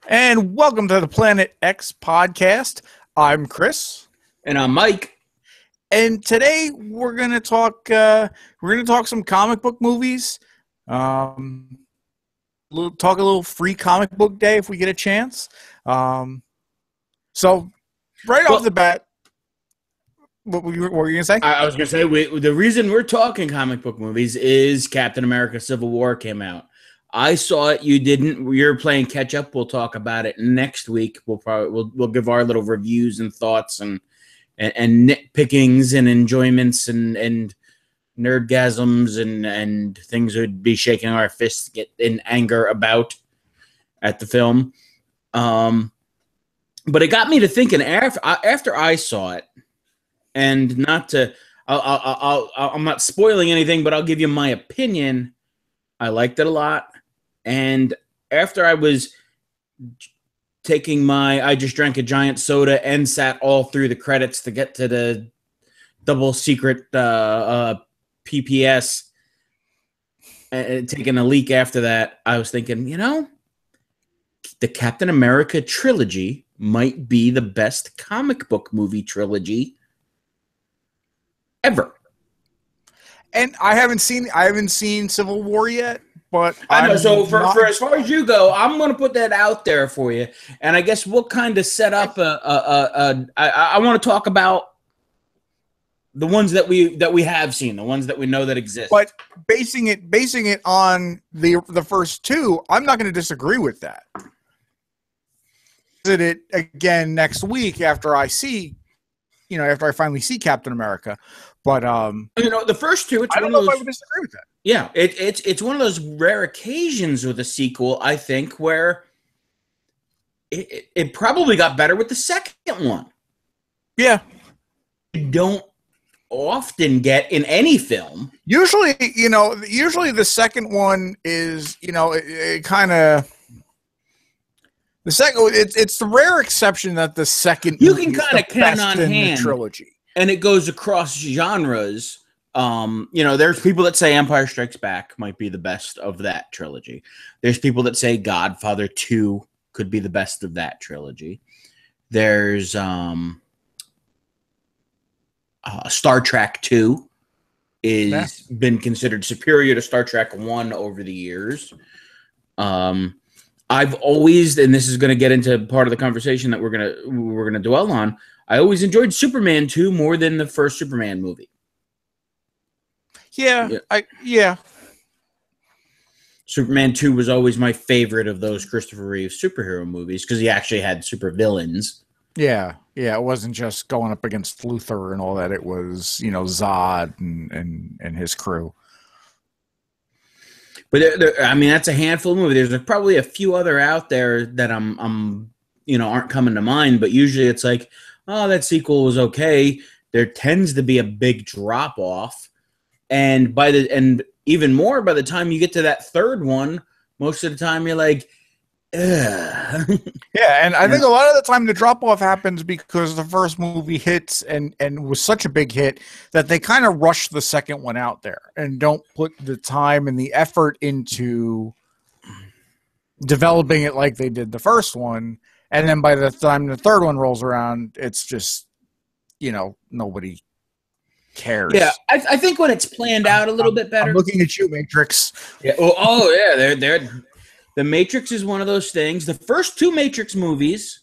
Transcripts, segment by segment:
And welcome to the Planet X podcast. I'm Chris, And I'm Mike. and today we're gonna talk. Some comic book movies. Talk a little free comic book day if we get a chance. So right off the bat, what were you gonna say? I was going to say, the reason we're talking comic book movies is Captain America Civil War came out. I saw it. You didn't. You're playing catch up. We'll talk about it next week. We'll give our little reviews and thoughts and nitpickings and enjoyments and nerdgasms and things we'd be shaking our fists get in anger about at the film. But it got me to thinking after I saw it, and not to, I'm not spoiling anything, but I'll give you my opinion. I liked it a lot. And after I was I just drank a giant soda and sat all through the credits to get to the double secret PPS, and taking a leak after that, I was thinking, the Captain America trilogy might be the best comic book movie trilogy ever. And I haven't seen Civil War yet. But I know. So for as far as you go, I'm going to put that out there for you, and I guess we'll kind of set up I want to talk about the ones that we have seen, the ones that we know that exist. But basing it on the first two, I'm not going to disagree with that. Visit it again next week after I finally see Captain America. But the first two, I don't know if I would disagree with that. Yeah, it's one of those rare occasions with a sequel, I think, where it probably got better with the second one. Yeah. You don't often get in any film. Usually the second one is, it kind of the second. It's the rare exception that the second you can kind of count on hand the trilogy, and it goes across genres. There's people that say Empire Strikes Back might be the best of that trilogy. There's people that say Godfather 2 could be the best of that trilogy. There's Star Trek 2 is been considered superior to Star Trek 1 over the years. I've always, and this is going to get into part of the conversation that we're going to dwell on, I always enjoyed Superman 2 more than the first Superman movie. Yeah. Superman 2 was always my favorite of those Christopher Reeve superhero movies because he actually had super villains. Yeah. It wasn't just going up against Luthor and all that. It was, Zod and his crew. But that's a handful of movies. There's probably a few other out there that aren't coming to mind. But usually it's like, oh, that sequel was okay. There tends to be a big drop off. And even more by the time you get to that third one, most of the time you're like, ugh. Yeah, and I think a lot of the time the drop off happens because the first movie hits and was such a big hit that they kind of rush the second one out there and don't put the time and the effort into developing it like they did the first one. And then by the time the third one rolls around, it's just, nobody cares. Yeah, I think when it's planned out a little bit better. I'm looking at you, Matrix. Yeah. Yeah. They're The Matrix is one of those things. The first two Matrix movies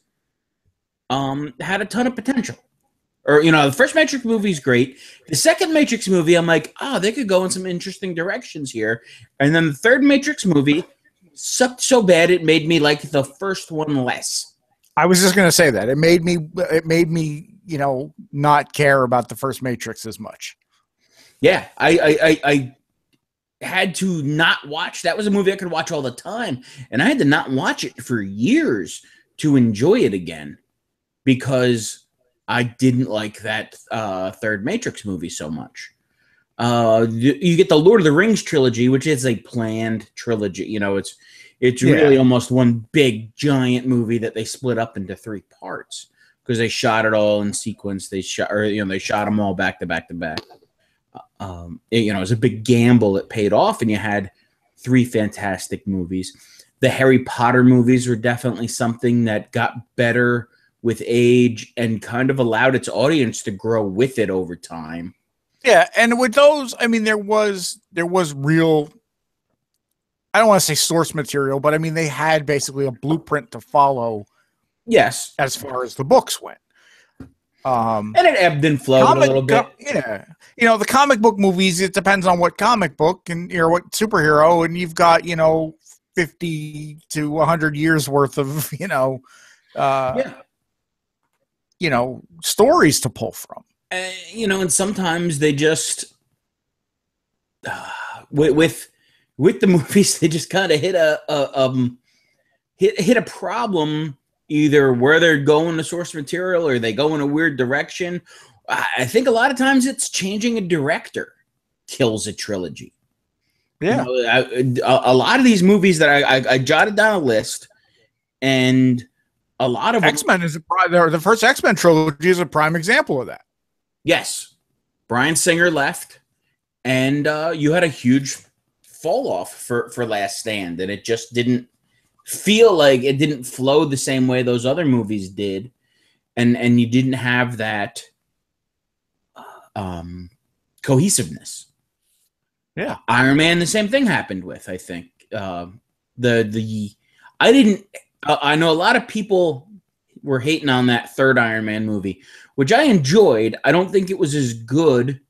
had a ton of potential. The first Matrix movie is great. The second Matrix movie, I'm like, they could go in some interesting directions here. And then the third Matrix movie sucked so bad it made me like the first one less. I was just going to say that. It made me not care about the first Matrix as much. Yeah, I had to not watch. That was a movie I could watch all the time, and I had to not watch it for years to enjoy it again because I didn't like that third Matrix movie so much. You get the Lord of the Rings trilogy, which is a planned trilogy. It's really almost one big giant movie that they split up into three parts because they shot it all in sequence. They shot them all back to back to back. It was a big gamble. It paid off, and you had three fantastic movies. The Harry Potter movies were definitely something that got better with age and kind of allowed its audience to grow with it over time. Yeah, and with those, I mean, there was real. I don't want to say source material, but I mean, they had basically a blueprint to follow. Yes, as far as the books went. And it ebbed and flowed a little bit. Yeah. The comic book movies, it depends on what comic book and what superhero, and you've got, 50 to 100 years worth of, stories to pull from. And sometimes they just, with the movies, they just kind of hit a problem. Either where they're going to source material or they go in a weird direction. I think a lot of times it's changing a director kills a trilogy. Yeah. A lot of these movies that I jotted down a list, and a lot of X-Men the first X-Men trilogy is a prime example of that. Yes. Bryan Singer left, and you had a huge fall off for Last Stand, and it just didn't feel like it didn't flow the same way those other movies did, and you didn't have that cohesiveness. Yeah, Iron Man, the same thing happened with. I think I know a lot of people were hating on that third Iron Man movie, which I enjoyed. I don't think it was as good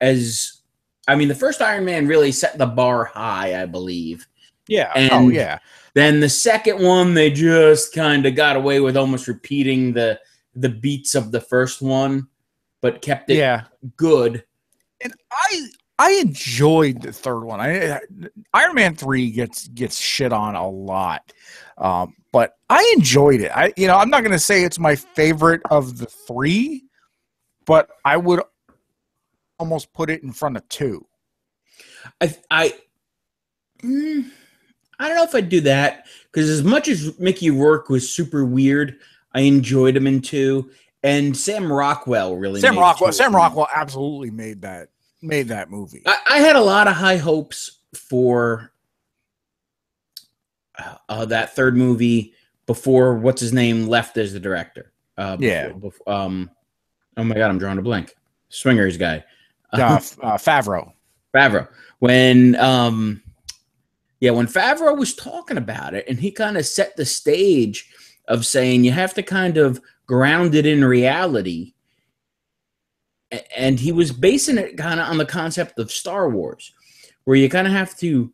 as, the first Iron Man really set the bar high, I believe. Yeah. And then the second one, they just kind of got away with almost repeating the beats of the first one, but kept it good. And I enjoyed the third one. Iron Man 3 gets shit on a lot, but I enjoyed it. I'm not going to say it's my favorite of the three, but I would almost put it in front of 2. I don't know if I'd do that, because as much as Mickey Rourke was super weird, I enjoyed him in 2, and Sam Rockwell absolutely made that movie. I had a lot of high hopes for that third movie before what's his name left as the director. Oh my God, I'm drawing a blank. Swingers guy, Favreau. When Favreau was talking about it, and he kind of set the stage of saying you have to kind of ground it in reality, and he was basing it kind of on the concept of Star Wars, where you kind of have to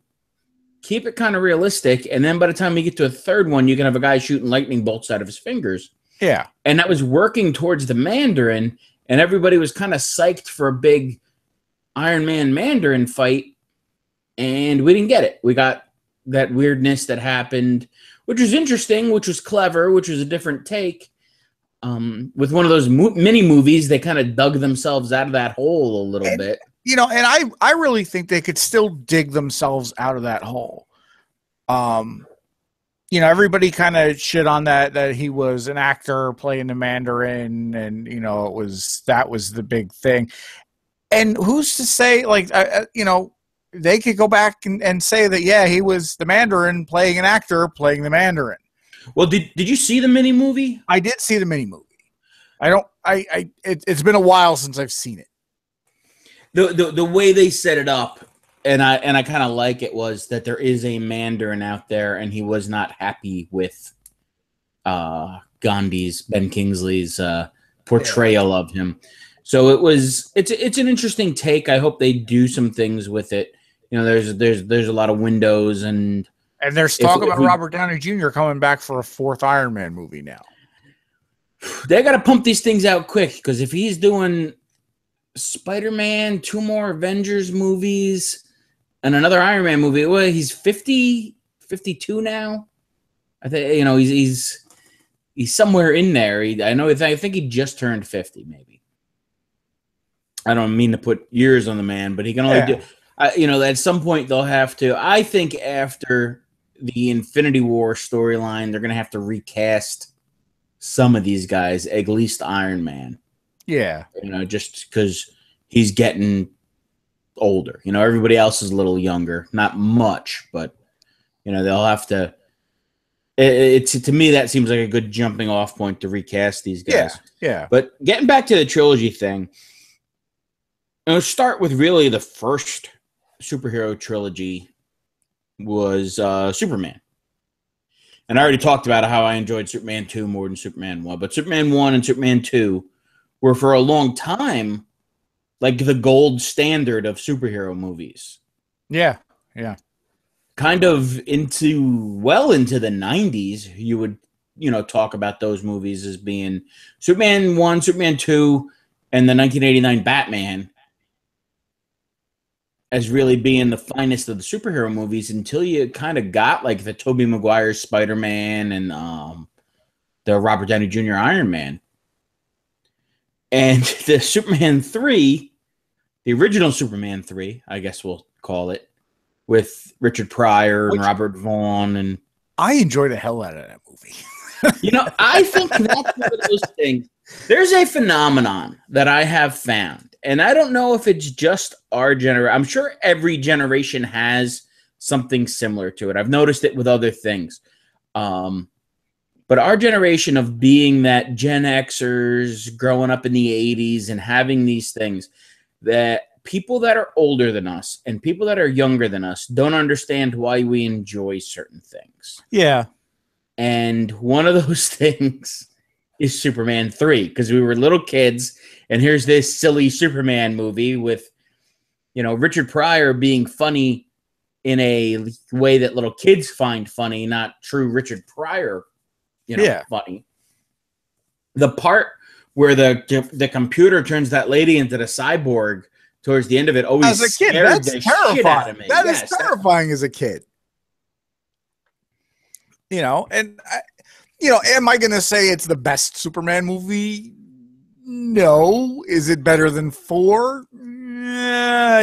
keep it kind of realistic, and then by the time you get to a third one, you can have a guy shooting lightning bolts out of his fingers. Yeah. And that was working towards the Mandarin, and everybody was kind of psyched for a big Iron Man Mandarin fight, and we didn't get it. We got that weirdness that happened, which was interesting, which was clever, which was a different take. With one of those mini movies, they kind of dug themselves out of that hole a little bit. And I really think they could still dig themselves out of that hole. Everybody kind of shit on that he was an actor playing the Mandarin, and that was the big thing. And who's to say, they could go back and say that, he was the Mandarin playing an actor playing the Mandarin. Well, did you see the mini movie? I did see the mini movie. It's been a while since I've seen it. The way they set it up, and I kind of like it, was that there is a Mandarin out there, and he was not happy with Gandhi's, Ben Kingsley's portrayal of him. So it's an interesting take. I hope they do some things with it. There's a lot of windows, and there's talk about Robert Downey Jr. coming back for a 4th Iron Man movie now. They got to pump these things out quick, because if he's doing Spider-Man, 2 more Avengers movies, and another Iron Man movie, well, he's 50, 52 now. I think he's somewhere in there. I think he just turned 50, maybe. I don't mean to put years on the man, but he can only do. At some point they'll have to. I think after the Infinity War storyline, they're going to have to recast some of these guys, at least Iron Man. Yeah. Just because he's getting older. Everybody else is a little younger. Not much, but, they'll have to It's to me that seems like a good jumping off point to recast these guys. Yeah. But getting back to the trilogy thing, I'll start with really the first superhero trilogy was Superman. And I already talked about how I enjoyed Superman 2 more than Superman 1. But Superman 1 and Superman 2 were for a long time like the gold standard of superhero movies. Yeah. Kind of into the 90s, you would, talk about those movies as being Superman 1, Superman 2, and the 1989 Batman as really being the finest of the superhero movies until you kind of got like the Tobey Maguire Spider-Man and the Robert Downey Jr. Iron Man. And the Superman 3, the original Superman 3, I guess we'll call it, with Richard Pryor and Robert Vaughn. And I enjoyed the hell out of that movie. I think that's one of those things. There's a phenomenon that I have found. And I don't know if it's just our generation. I'm sure every generation has something similar to it. I've noticed it with other things. But our generation of being that Gen Xers growing up in the 80s and having these things, that people that are older than us and people that are younger than us don't understand why we enjoy certain things. Yeah. And one of those things is Superman 3, because we were little kids, and here's this silly Superman movie with, Richard Pryor being funny in a way that little kids find funny, not true Richard Pryor, funny. The part where the computer turns that lady into the cyborg towards the end of it always as a kid, that's terrifying. Shit out of me. That is terrifying as a kid. And am I going to say it's the best Superman movie? No. Is it better than 4?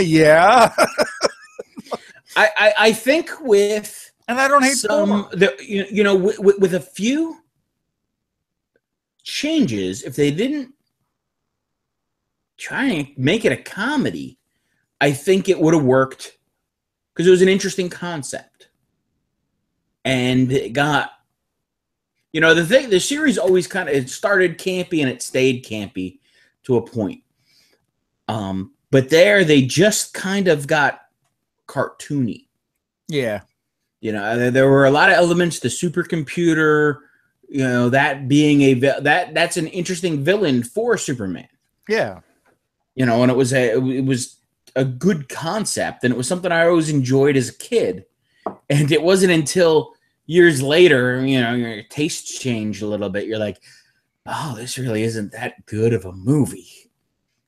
Yeah. I think with, and I don't hate some, with a few changes, if they didn't try and make it a comedy, I think it would have worked because it was an interesting concept. And it got, the series always it started campy and it stayed campy to a point. But they just kind of got cartoony. Yeah. There were a lot of elements, the supercomputer, that being that's an interesting villain for Superman. Yeah. And it was a good concept, and it was something I always enjoyed as a kid. And it wasn't until years later, your tastes change a little bit. You're like, oh, this really isn't that good of a movie.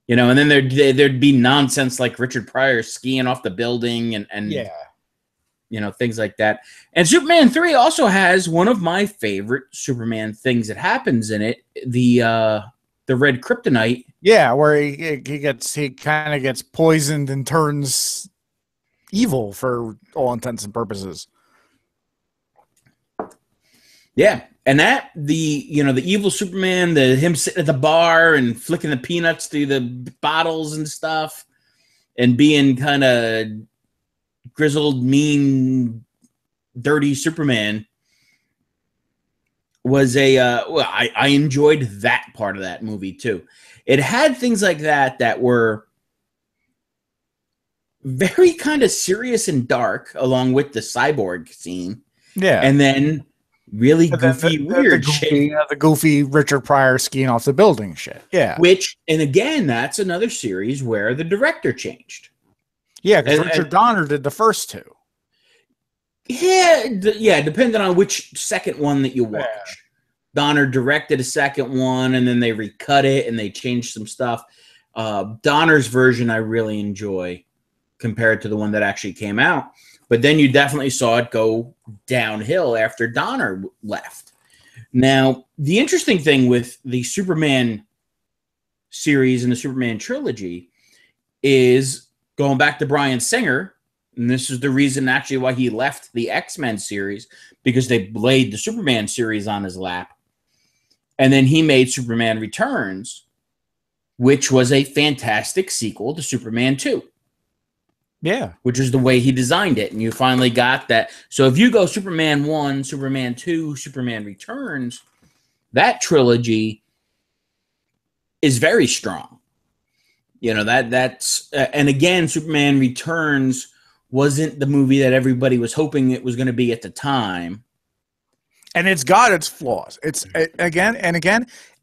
And then there'd be nonsense like Richard Pryor skiing off the building and yeah. Things like that. And Superman 3 also has one of my favorite Superman things that happens in it, the red kryptonite. Yeah, where he kind of gets poisoned and turns evil for all intents and purposes. Yeah, and that the evil Superman, him sitting at the bar and flicking the peanuts through the bottles and stuff, and being kind of grizzled, mean, dirty Superman was I enjoyed that part of that movie too. It had things like that were very kind of serious and dark, along with the cyborg scene. Yeah, and then really goofy, weird shit. The goofy Richard Pryor skiing off the building shit. Yeah, and again, that's another series where the director changed. Yeah, because Richard Donner did the first two. Yeah, depending on which second one that you watch. Yeah. Donner directed a second one, and then they recut it, and they changed some stuff. Donner's version I really enjoy compared to the one that actually came out. But then you definitely saw it go downhill after Donner left. Now, the interesting thing with the Superman series and the Superman trilogy is going back to Bryan Singer, and this is the reason actually why he left the X-Men series, because they laid the Superman series on his lap. And then he made Superman Returns, which was a fantastic sequel to Superman 2. Yeah. which is the way he designed it. And you finally got that. So if you go Superman 1, Superman 2, Superman Returns, that trilogy is very strong. You know, that's and again, Superman Returns wasn't the movie that everybody was hoping it was going to be at the time. And it's got its flaws. It's again,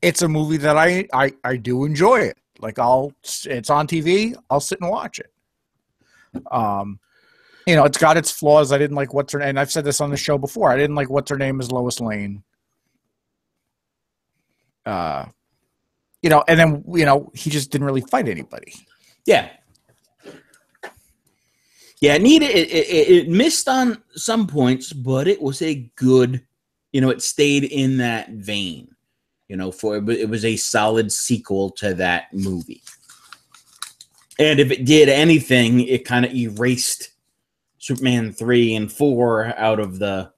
it's a movie that I do enjoy it. Like it's on TV, I'll sit and watch it. You know, it's got its flaws. I didn't like what's her name. And I've said this on the show before. I didn't like what's her name as Lois Lane. You know, and then, you know, he just didn't really fight anybody. Yeah. Yeah, it missed on some points, but it was a good, you know, it stayed in that vein. You know, it was a solid sequel to that movie. And if it did anything, it kind of erased Superman 3 and 4 out of the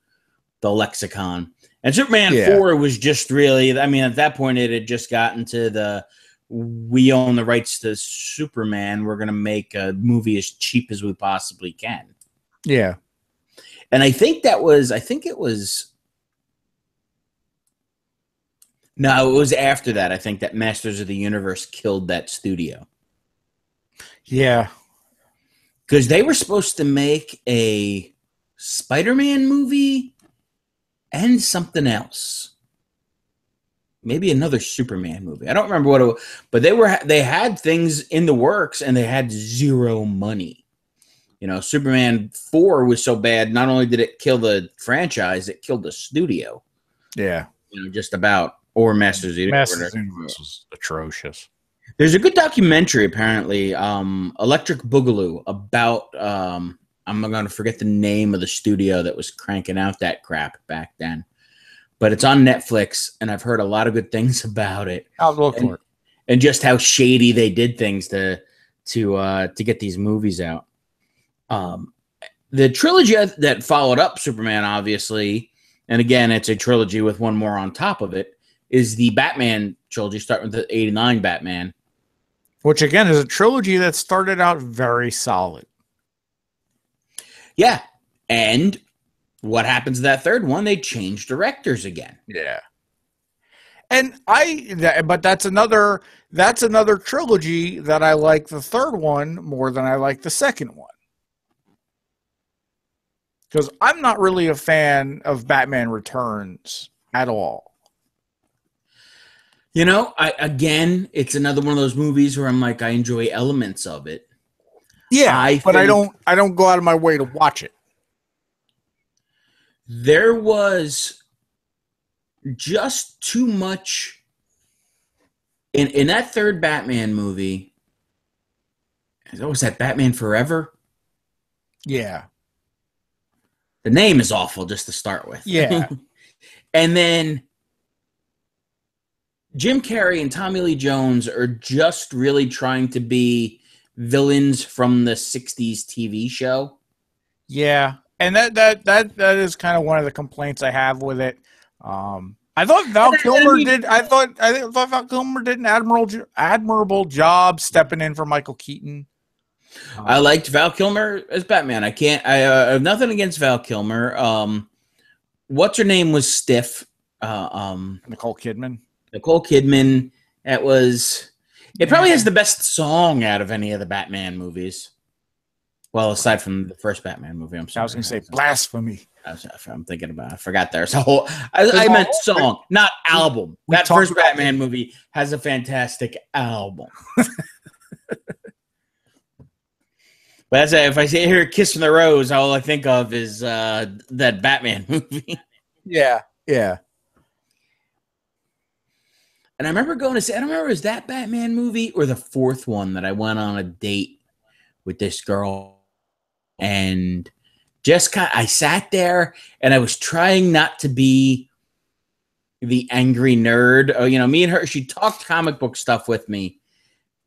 lexicon. And Superman 4 was just really, I mean, at that point, it had just gotten to we own the rights to Superman. We're going to make a movie as cheap as we possibly can. Yeah. And I think it was after that. I think that Masters of the Universe killed that studio. Yeah. Because they were supposed to make a Spider-Man movie and something else. Maybe another Superman movie. I don't remember what it was, but they had things in the works and they had zero money. You know, Superman 4 was so bad, not only did it kill the franchise, it killed the studio. Yeah. You know, just about. Or Masters of the Universe. Masters of the Universe was atrocious. There's a good documentary, apparently, Electric Boogaloo, about, I'm going to forget the name of the studio that was cranking out that crap back then. But it's on Netflix, and I've heard a lot of good things about it. I'll look for it. And just how shady they did things to get these movies out. The trilogy that followed up Superman, obviously, and again, it's a trilogy with one more on top of it, is the Batman trilogy, starting with the 89 Batman. Which, again, is a trilogy that started out very solid. Yeah. And what happens to that third one? They change directors again. Yeah. And but that's another trilogy that I like the third one more than I like the second one. Because I'm not really a fan of Batman Returns at all. You know, it's another one of those movies where I'm like, I enjoy elements of it. Yeah, I don't go out of my way to watch it. There was just too much in that third Batman movie. Was that Batman Forever? Yeah. The name is awful just to start with. Yeah. And then Jim Carrey and Tommy Lee Jones are just really trying to be villains from the 60s TV show. Yeah. And that is kind of one of the complaints I have with it. I thought Val Kilmer did Val Kilmer did an admirable job stepping in for Michael Keaton. I liked Val Kilmer as Batman. I have nothing against Val Kilmer. What's her name was stiff. Nicole Kidman. It probably has the best song out of any of the Batman movies. Well, aside from the first Batman movie, I'm sorry. I was going to say blasphemy. I'm thinking about. I forgot there's a whole. I meant song, not album. That first Batman movie has a fantastic album. But if I hear "Kiss from the Rose," all I think of is that Batman movie. Yeah, yeah. And I remember going to say, I don't remember, is that Batman movie or the fourth one that I went on a date with this girl, and just I sat there and I was trying not to be the angry nerd. Oh, you know, me and her, she talked comic book stuff with me,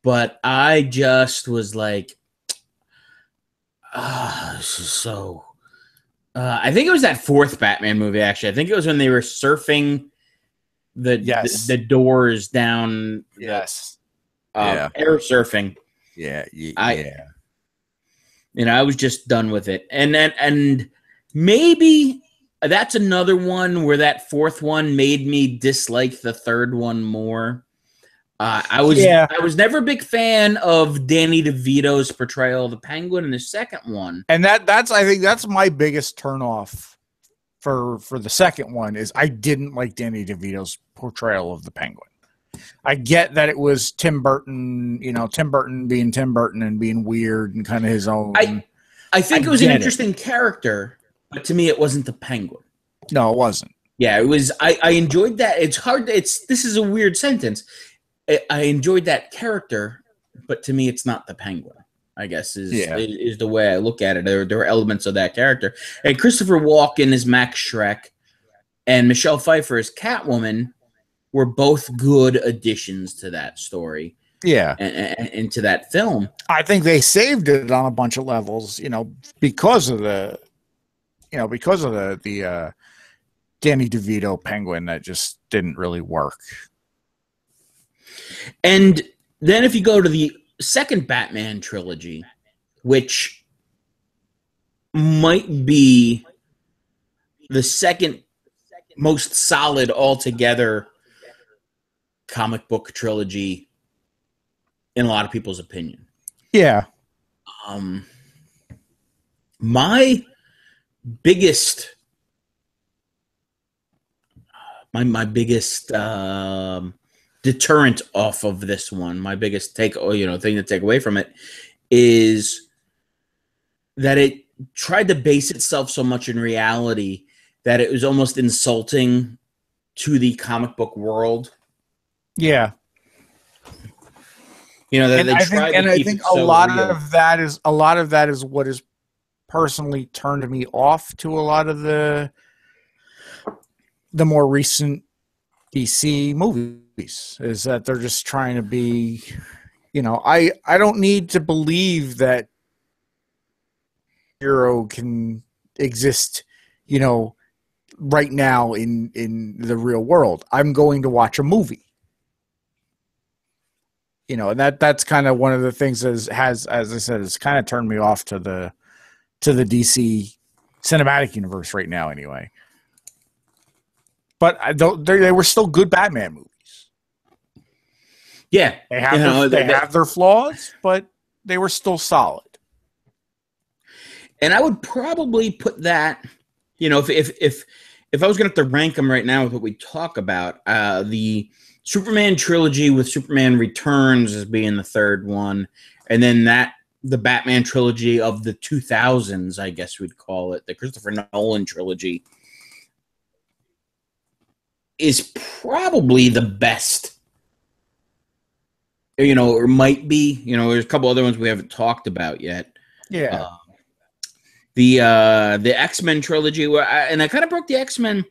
but I just was like, this is so. I think it was that fourth Batman movie. Actually, I think it was when they were surfing the doors down. Yes. Air surfing. Yeah. I was just done with it. And maybe that's another one where that fourth one made me dislike the third one more. I was never a big fan of Danny DeVito's portrayal of the Penguin in the second one. And I think that's my biggest turnoff for the second one is I didn't like Danny DeVito's portrayal of the Penguin. I get that it was Tim Burton, Tim Burton being Tim Burton and being weird and kind of his own. I think it was an interesting character, but to me it wasn't the Penguin. No, it wasn't. Yeah, it was. I enjoyed that. It's hard. This is a weird sentence. I enjoyed that character, but to me it's not the Penguin. I guess is the way I look at it. There were elements of that character. And Christopher Walken as Max Schreck and Michelle Pfeiffer as Catwoman were both good additions to that story. Yeah. And to that film. I think they saved it on a bunch of levels, because of the Danny DeVito Penguin that just didn't really work. And then if you go to the second Batman trilogy, which might be the second most solid altogether comic book trilogy in a lot of people's opinion. Yeah. My biggest deterrent off of this one, my biggest thing to take away from it is that it tried to base itself so much in reality that it was almost insulting to the comic book world. Yeah. I think a lot of that is what has personally turned me off to a lot of the more recent DC movies, is that they're just trying to be, I don't need to believe that hero can exist, right now in the real world. I'm going to watch a movie. And that's kind of one of the things that has, as I said, it's kind of turned me off to the DC cinematic universe right now anyway. But they were still good Batman movies. Yeah. They have their flaws, but they were still solid. And I would probably put that, if I was going to have to rank them right now with what we talk about, the Superman trilogy with Superman Returns as being the third one, and then the Batman trilogy of the 2000s, I guess we'd call it, the Christopher Nolan trilogy, is probably the best, or might be. There's a couple other ones we haven't talked about yet. Yeah. The X-Men trilogy, and I kind of broke the X-Men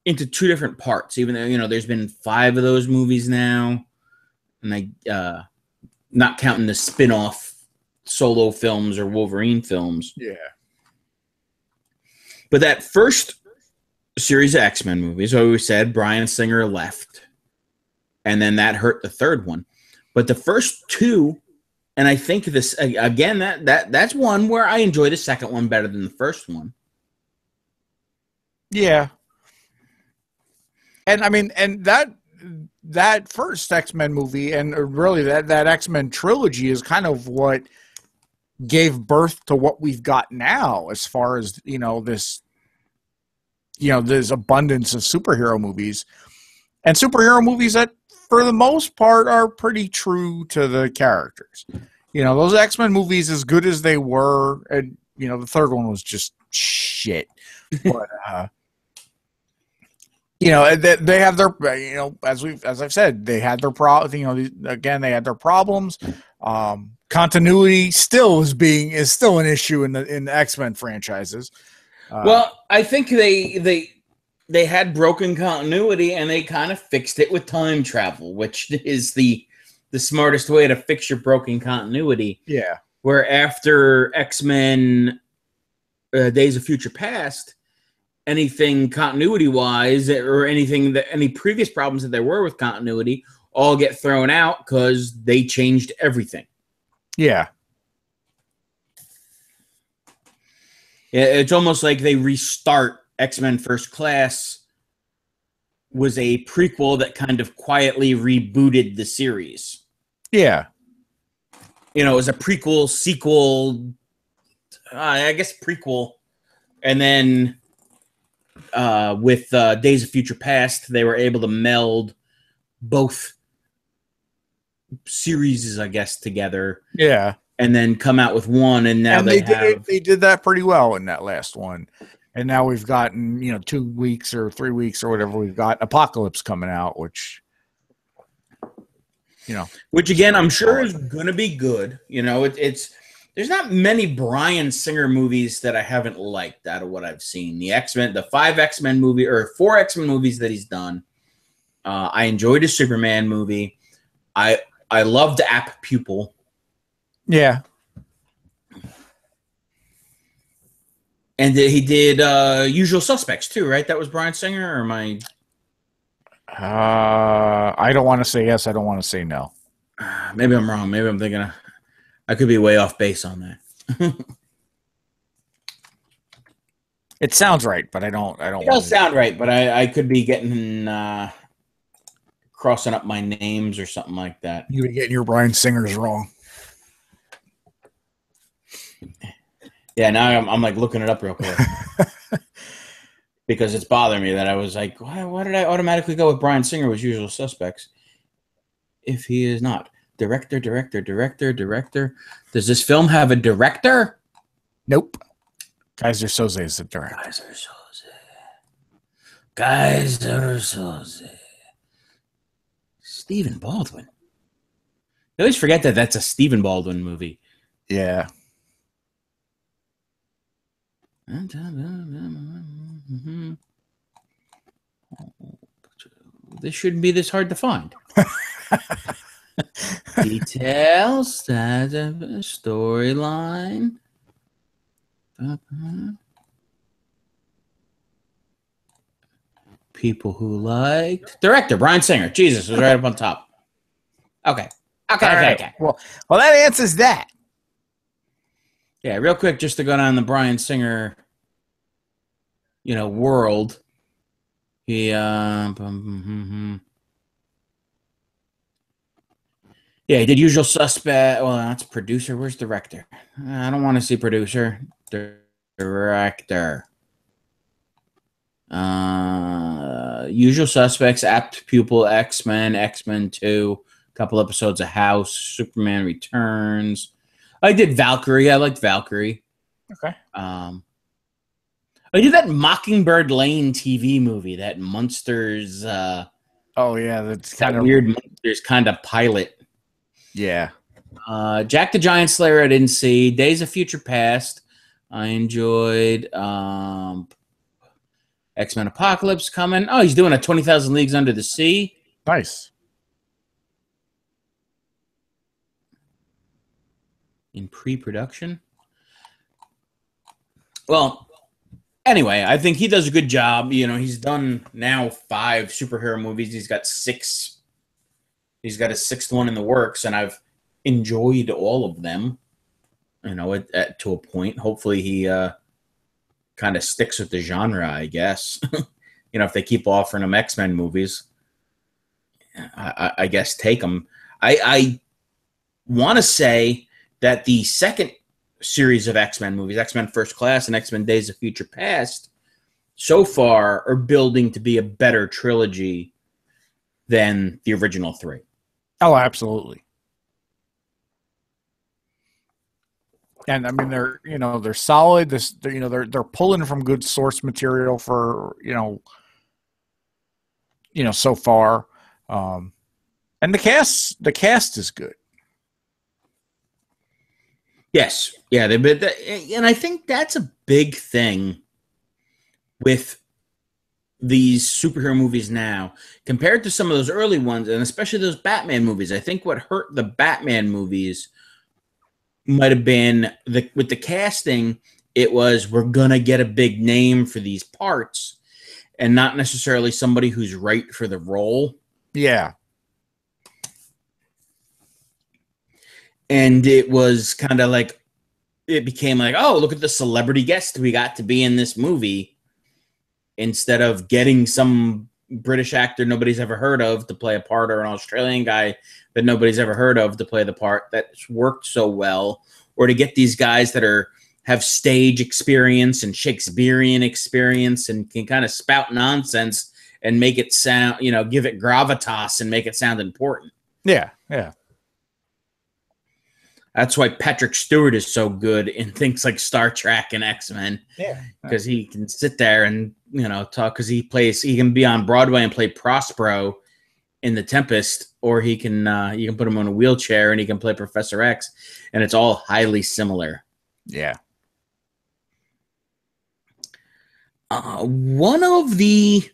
into two different parts, even though, there's been 5 of those movies now, and I, not counting the spin-off solo films or Wolverine films. Yeah. But that first series of X-Men movies, so we said Bryan Singer left, and then that hurt the third one. But the first 2, and I think this again, that's one where I enjoy the second one better than the first one. Yeah. And I mean, and that first X-Men movie, and really that X-Men trilogy, is kind of what gave birth to what we've got now, as far as this, there's abundance of superhero movies, and superhero movies that, for the most part, are pretty true to the characters. Those X-Men movies, as good as they were, and the third one was just shit, but they have their, as I've said, they had their again, they had their problems. Continuity still is still an issue in the X-Men franchises. Well, I think they had broken continuity, and they kind of fixed it with time travel, which is the smartest way to fix your broken continuity. Yeah. Where after X-Men Days of Future Past, anything continuity-wise, or any previous problems that there were with continuity, all get thrown out because they changed everything. Yeah. It's almost like they restart X-Men First Class was a prequel that kind of quietly rebooted the series. Yeah. You know, it was a prequel, sequel, I guess prequel. And then with Days of Future Past, they were able to meld both series, I guess, together. Yeah. And then come out with one, and now they did that pretty well in that last one. And now we've gotten, 2 weeks or 3 weeks or whatever we've got Apocalypse coming out, which again, I'm sure is going to be good. It's there's not many Bryan Singer movies that I haven't liked out of what I've seen. The 4 X-Men movies that he's done. I enjoyed his Superman movie. I loved App Pupil. Yeah. And he did Usual Suspects too, right? That was Bryan Singer, or am I? I don't want to say yes. I don't want to say no. Maybe I'm wrong. Maybe I'm thinking I could be way off base on that. It sounds right, but I don't. It does sound right, but I could be getting crossing up my names or something like that. You be getting your Bryan Singers wrong. Yeah, now I'm like looking it up real quick because it's bothering me that I was like, why did I automatically go with Bryan Singer with Usual Suspects if he is not director? Does this film have a director? Nope. Kaiser Soze is the director. Kaiser Soze. Stephen Baldwin. I always forget that that's a Stephen Baldwin movie. Yeah. This shouldn't be this hard to find. Details, storyline. People who liked. Director, Bryan Singer. Jesus, was right up on top. Okay. Okay. Well, that answers that. Yeah, real quick, just to go down the Bryan Singer, world. He, yeah, he did Usual Suspect. Well, that's producer. Where's director? I don't want to see producer. Director. Usual Suspects, Apt Pupil, X-Men, X-Men 2, a couple episodes of House, Superman Returns. I did Valkyrie. I liked Valkyrie. Okay. I did that Mockingbird Lane TV movie, that Monsters. Oh yeah, that's kind of weird. Monsters kind of pilot. Yeah. Jack the Giant Slayer. I didn't see. Days of Future Past. I enjoyed. X-Men Apocalypse coming. Oh, he's doing a 20,000 Leagues Under the Sea. Nice. In pre-production. Well, anyway, I think he does a good job. He's done now 5 superhero movies. He's got 6. He's got a 6th one in the works, and I've enjoyed all of them. To a point. Hopefully, he kind of sticks with the genre, I guess. If they keep offering him X-Men movies, I guess take them. I want to say that the second series of X-Men movies, X-Men First Class and X-Men Days of Future Past, so far are building to be a better trilogy than the original 3. Oh, absolutely. And I mean, they're solid. They're pulling from good source material for so far, and the cast is good. Yes, yeah, and I think that's a big thing with these superhero movies now compared to some of those early ones, and especially those Batman movies. I think what hurt the Batman movies might have been with the casting. It was, we're gonna get a big name for these parts, and not necessarily somebody who's right for the role. Yeah. And it was kind of like, it became like, oh, look at the celebrity guest we got to be in this movie, instead of getting some British actor nobody's ever heard of to play a part, or an Australian guy that nobody's ever heard of to play the part that's worked so well, or to get these guys that have stage experience and Shakespearean experience and can kind of spout nonsense and make it sound, give it gravitas and make it sound important. Yeah, yeah. That's why Patrick Stewart is so good in things like Star Trek and X-Men. Yeah. Because he can sit there and, talk, because he can be on Broadway and play Prospero in The Tempest, or you can put him on a wheelchair and he can play Professor X, and it's all highly similar. Yeah. One of the,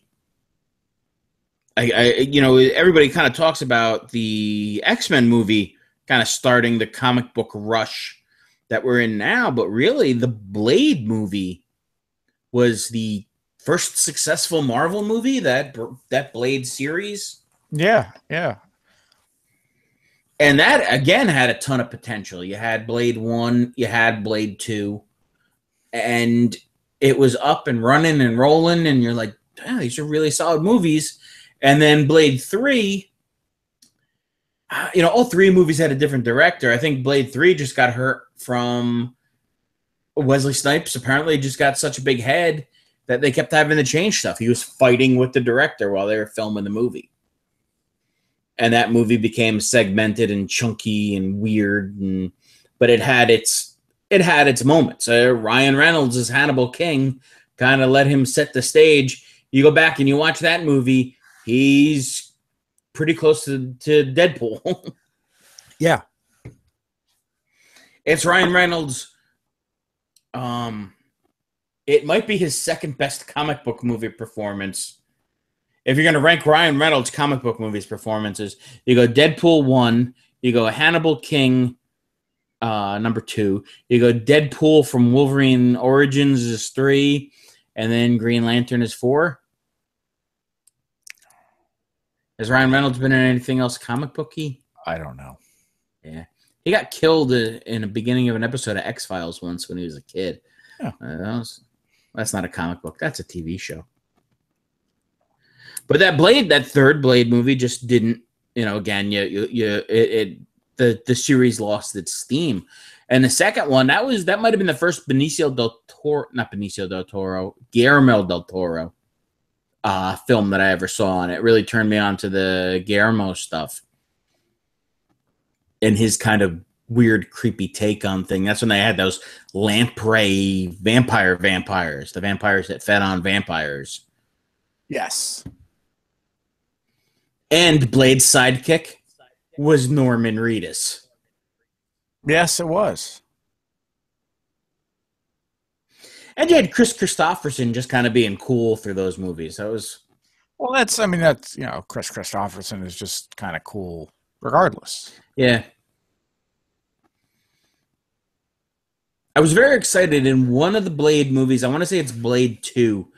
everybody kind of talks about the X-Men movie kind of starting the comic book rush that we're in now, but really the Blade movie was the first successful Marvel movie, that Blade series. Yeah, yeah. And that, again, had a ton of potential. You had Blade 1, you had Blade 2, and it was up and running and rolling, and you're like, damn, these are really solid movies. And then Blade 3, all three movies had a different director. I think Blade 3 just got hurt from Wesley Snipes. Apparently just got such a big head that they kept having to change stuff. He was fighting with the director while they were filming the movie. And that movie became segmented and chunky and weird, but it had its moments. Ryan Reynolds as Hannibal King kind of let him set the stage. You go back and you watch that movie, he's pretty close to Deadpool. Yeah. It's Ryan Reynolds. It might be his second best comic book movie performance. If you're going to rank Ryan Reynolds' comic book movies performances, you go Deadpool 1, you go Hannibal King, number 2, you go Deadpool from Wolverine Origins is 3, and then Green Lantern is 4. Has Ryan Reynolds been in anything else comic booky? I don't know. Yeah. He got killed in the beginning of an episode of X-Files once when he was a kid. Yeah. That's not a comic book. That's a TV show. But that third Blade movie just didn't, again, the series lost its steam. And the second one, that might have been the first Guillermo del Toro film that I ever saw, and it really turned me on to the Guillermo stuff and his kind of weird, creepy take on thing. That's when they had those lamprey vampires, the vampires that fed on vampires. Yes. And Blade's sidekick was Norman Reedus. Yes, it was. And you had Chris Christopherson just kind of being cool through those movies. Chris Christopherson is just kind of cool regardless. Yeah. I was very excited in one of the Blade movies. I want to say it's Blade 2.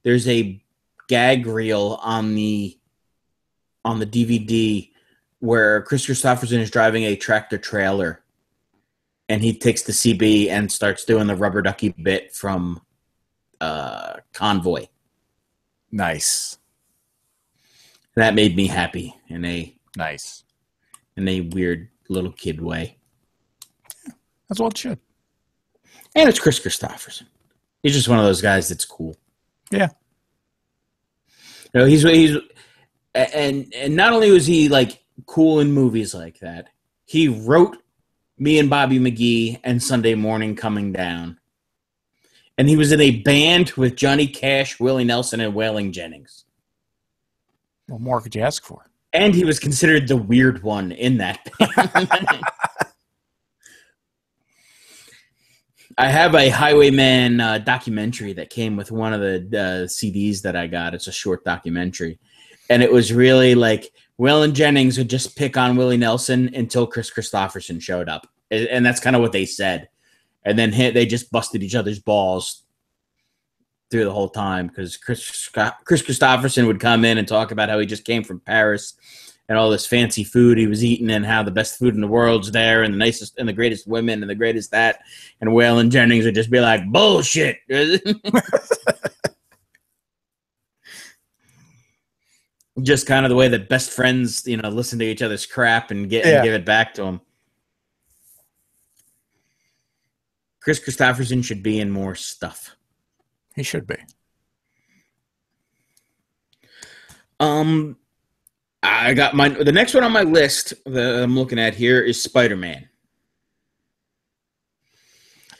There's a gag reel on the DVD where Chris Christopherson is driving a tractor trailer. And he takes the CB and starts doing the rubber ducky bit from Convoy. Nice. That made me happy in a weird little kid way. Yeah, that's what it should. And it's Chris Christopherson. He's just one of those guys that's cool. Yeah. He's and not only was he like cool in movies like that, he wrote Me and Bobby McGee and Sunday Morning Coming Down. And he was in a band with Johnny Cash, Willie Nelson, and Waylon Jennings. What more could you ask for? And he was considered the weird one in that band. I have a Highwayman documentary that came with one of the CDs that I got. It's a short documentary. And it was really like Waylon Jennings would just pick on Willie Nelson until Chris Christopherson showed up. And that's kind of what they said. And then they just busted each other's balls through the whole time because Chris Christopherson would come in and talk about how he just came from Paris and all this fancy food he was eating, and how the best food in the world's there, and the nicest and the greatest women and the greatest that, and Waylon Jennings would just be like, bullshit. Just kind of the way that best friends, listen to each other's crap and give it back to them. Chris Christopherson should be in more stuff. He should be. I got the next one on my list that I'm looking at here is Spider-Man.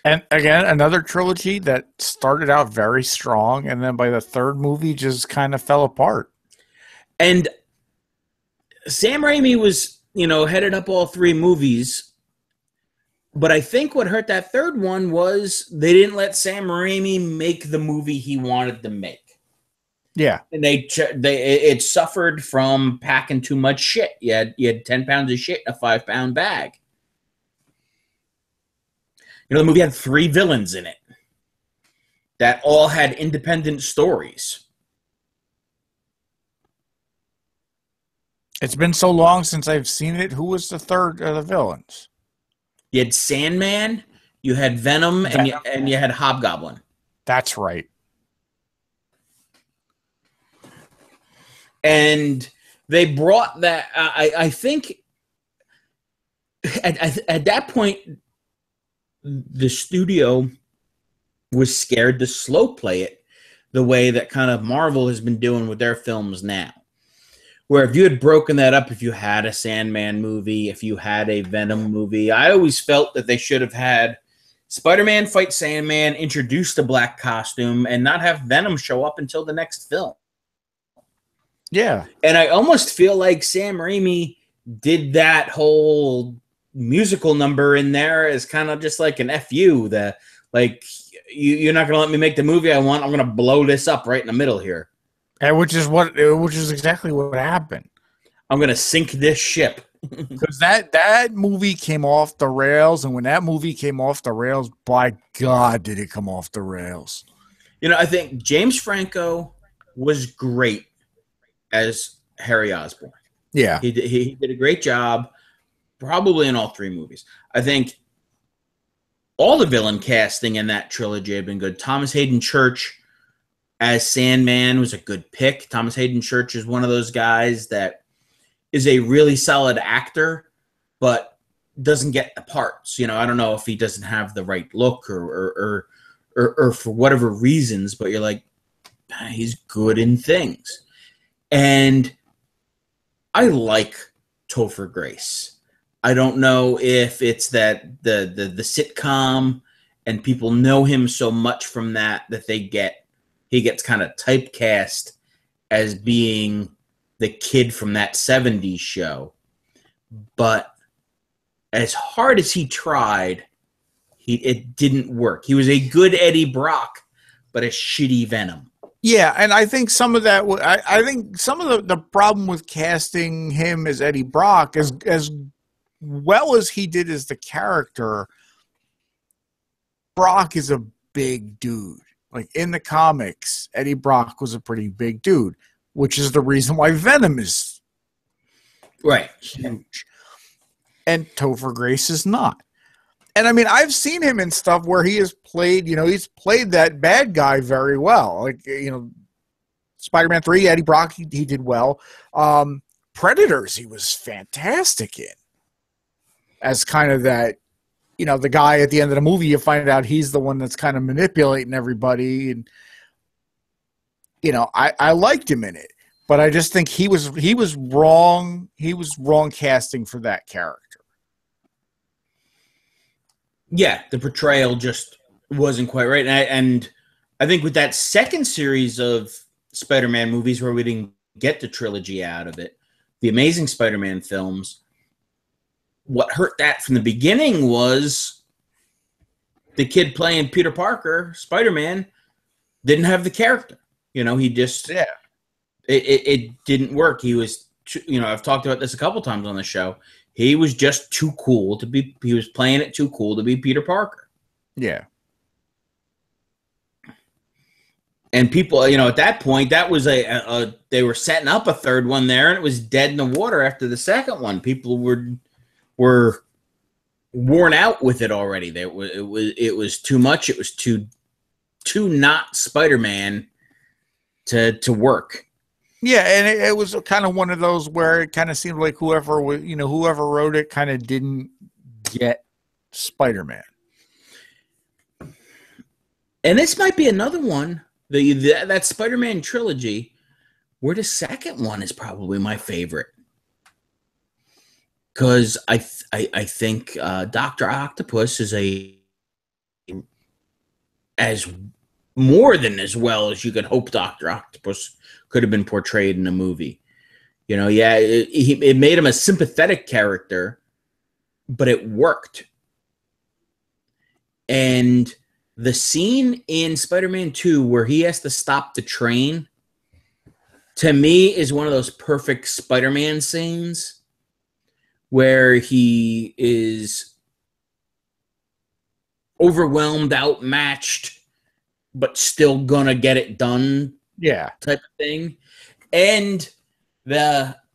And again, another trilogy that started out very strong, and then by the third movie just kind of fell apart. And Sam Raimi was, headed up all three movies. But I think what hurt that third one was they didn't let Sam Raimi make the movie he wanted to make. Yeah. And it suffered from packing too much shit. You had 10 pounds of shit in a 5-pound bag. The movie had 3 villains in it that all had independent stories. It's been so long since I've seen it. Who was the third of the villains? You had Sandman, you had Venom, and you had Hobgoblin. That's right. And they brought that. I think at that point, the studio was scared to slow play it the way that kind of Marvel has been doing with their films now. Where if you had broken that up, if you had a Sandman movie, if you had a Venom movie, I always felt that they should have had Spider-Man fight Sandman, introduce the black costume, and not have Venom show up until the next film. Yeah. And I almost feel like Sam Raimi did that whole musical number in there as kind of just like an FU. You're not going to let me make the movie I want. I'm going to blow this up right in the middle here. And which is exactly what happened. I'm going to sink this ship. Because that movie came off the rails, and when that movie came off the rails, by God, did it come off the rails. I think James Franco was great as Harry Osborn. Yeah. He did a great job, probably in all 3 movies. I think all the villain casting in that trilogy had been good. Thomas Hayden Church as Sandman was a good pick. Thomas Hayden Church is one of those guys that is a really solid actor, but doesn't get the parts. I don't know if he doesn't have the right look or for whatever reasons, but you're like, he's good in things. And I like Topher Grace. I don't know if it's that the sitcom and people know him so much from that he gets kind of typecast as being the kid from that 70s show. But as hard as he tried, it didn't work. He was a good Eddie Brock, but a shitty Venom. Yeah, and I think some of that. I think some of the problem with casting him as Eddie Brock, as well as he did as the character, Brock is a big dude. Like in the comics, Eddie Brock was a pretty big dude, which is the reason why Venom is right huge, and Topher Grace is not. And I mean, I've seen him in stuff where he has played, he's played that bad guy very well. Like, Spider-Man 3, Eddie Brock, he did well. Predators, he was fantastic in. As kind of that, the guy at the end of the movie, you find out he's the one that's kind of manipulating everybody. And, I liked him in it. But I just think he was wrong. He was wrong casting for that character. Yeah, the portrayal just wasn't quite right. And I think with that second series of Spider-Man movies where we didn't get the trilogy out of it, the Amazing Spider-Man films, what hurt that from the beginning was the kid playing Peter Parker, Spider-Man, didn't have the character. He just... Yeah. It didn't work. He was... I've talked about this a couple times on the show. He was just too cool to be. He was playing it too cool to be Peter Parker. Yeah. And people, you know, at that point, that was they were setting up a third one there, and it was dead in the water after the second one. People were worn out with it already. It was too much. It was too not Spider-Man to work. Yeah, and it was kind of one of those where it kind of seemed like whoever wrote it kind of didn't get Spider-Man. And this might be another one. That Spider-Man trilogy, where the second one is probably my favorite, because I think Dr. Octopus is as more than as well as you could hope Dr. Octopus could have been portrayed in a movie. You know, yeah, it made him a sympathetic character, but it worked. And the scene in Spider-Man 2 where he has to stop the train, to me, is one of those perfect Spider-Man scenes where he is overwhelmed, outmatched, but still gonna get it done. Yeah, type of thing. And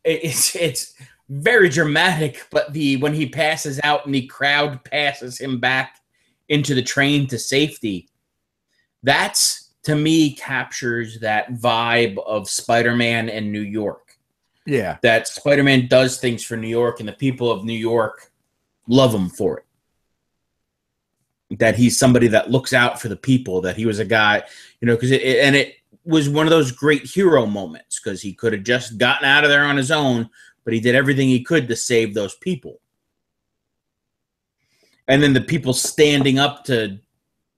it's very dramatic, but when he passes out and the crowd passes him back into the train to safety, that's, to me, captures that vibe of Spider-Man and New York. Yeah. That Spider-Man does things for New York, and the people of New York love him for it. That he's somebody that looks out for the people, that he was a guy, you know, because it was one of those great hero moments, because he could have just gotten out of there on his own, but he did everything he could to save those people. And then the people standing up to,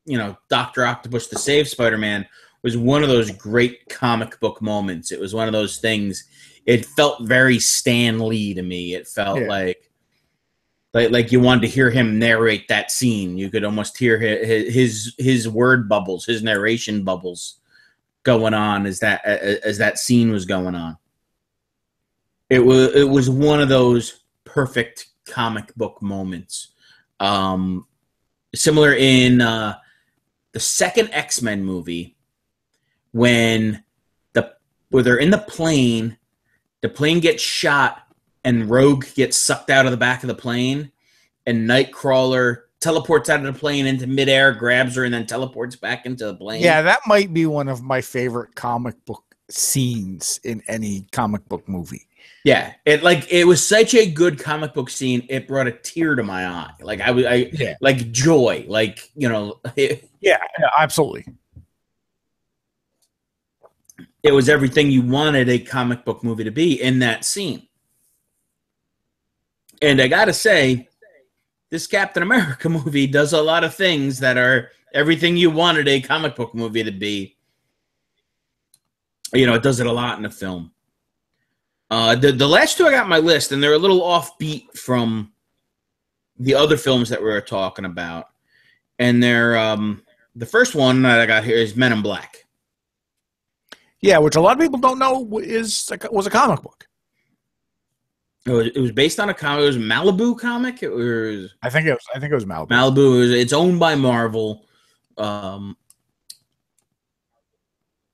you know, Dr. Octopus to save Spider-Man was one of those great comic book moments. It was one of those things. It felt very Stan Lee to me. It felt like you wanted to hear him narrate that scene. You could almost hear his word bubbles, his narration bubbles going on as that scene was going on. It was one of those perfect comic book moments. Similar in the second X-Men movie, when they're in the plane gets shot and Rogue gets sucked out of the back of the plane, and Nightcrawler teleports out of the plane into midair, grabs her, and then teleports back into the plane. Yeah, that might be one of my favorite comic book scenes in any comic book movie. Yeah, it was such a good comic book scene. It brought a tear to my eye. Like like joy. Like, you know, yeah, absolutely. It was everything you wanted a comic book movie to be in that scene. And I gotta say, this Captain America movie does a lot of things that are everything you wanted a comic book movie to be. You know, it does it a lot in the film. The last two I got on my list, and they're a little offbeat from the other films that we were talking about. And they're the first one that I got here is Men in Black. Yeah, which a lot of people don't know was a comic book. It was based on a comic. It was a Malibu comic. I think it was Malibu. Malibu. It's owned by Marvel. And